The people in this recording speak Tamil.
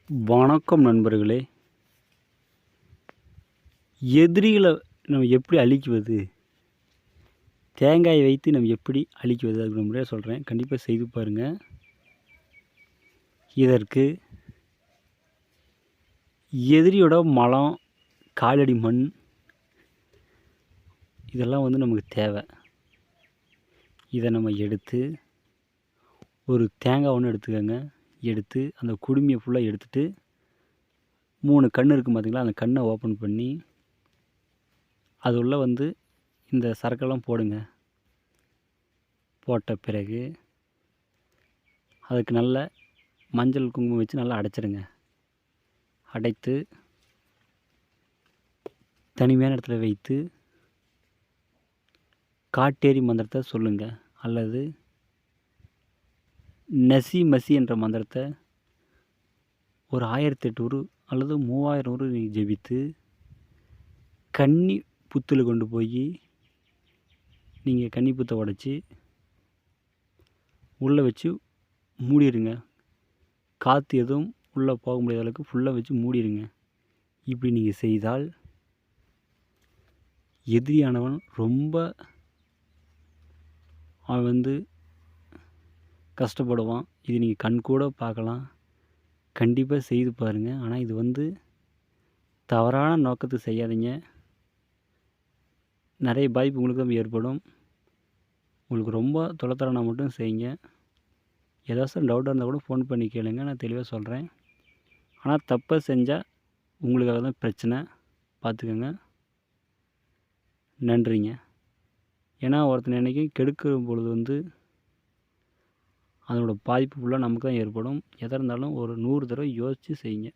வணக்கம் நண்பர்களே. எதிரிகள நம்ம எப்படி அழிக்குவது? தேங்காய் வைத்து நம்ம எப்படி அழிக்குவது? அதுக்கு நான் முறையா சொல்றேன். கண்டிப்பா செய்து பாருங்க. இதற்கு எதிரியோட மலம், காலடி மண் இதெல்லாம் நமக்கு தேவை. இத நம்ம எடுத்து ஒரு தேங்காய் ஒன்று எடுத்துக்கங்க. எடுத்து அந்த குடுமிய ஃபுல்லா எடுத்துட்டு 3 கண் இருக்கும் பார்த்தீங்களா? அந்த கண்ண ஓப்பன் பண்ணி அது உள்ள இந்த சரக்கெல்லாம் போடுங்க. போட்ட பிறகு அதுக்கு நல்ல மஞ்சள், குங்குமம் வச்சு நல்லா அடைச்சிடுங்க. அடைத்து தனிமையான இடத்துல வைத்து காட்டேரி மந்திரத்தை சொல்லுங்க. அல்லது நசி மசி என்ற மந்திரத்தை ஒரு 1008 உரு அல்லது 3000 உரு நீங்கள் ஜெபித்து கன்னி புத்தில் கொண்டு போய் நீங்கள் கன்னி புத்தை உடைச்சி உள்ளே வச்சு மூடிடுங்க. காற்று எதுவும் உள்ளே போக முடியாத அளவுக்கு ஃபுல்லாக வச்சு மூடிடுங்க. இப்படி நீங்கள் செய்தால் எதிரியானவன் ரொம்ப அவன் கஷ்டப்படுவான். இது நீங்கள் கண்கூட பார்க்கலாம். கண்டிப்பாக செய்து பாருங்கள். ஆனால் இது தவறான நோக்கத்துக்கு செய்யாதீங்க. நிறைய பாதிப்பு உங்களுக்கு தான் ஏற்படும். உங்களுக்கு ரொம்ப தொலைத்தரனா மட்டும் செய்யுங்க. ஏதாச்சும் டவுட்டாக இருந்தால் கூட ஃபோன் பண்ணி கேளுங்க. நான் தெளிவாக சொல்கிறேன். ஆனால் தப்பை செஞ்சால் உங்களுக்காக தான் பிரச்சனை. பார்த்துக்கோங்க. நன்றிங்க. ஏன்னா ஒருத்தனை என்றைக்கும் கெடுக்கிற பொழுது அதனோட பாதிப்பு ஃபுல்லாக நமக்கு தான் ஏற்படும். எதாக இருந்தாலும் ஒரு 100 தடவை யோசித்து செய்யுங்க.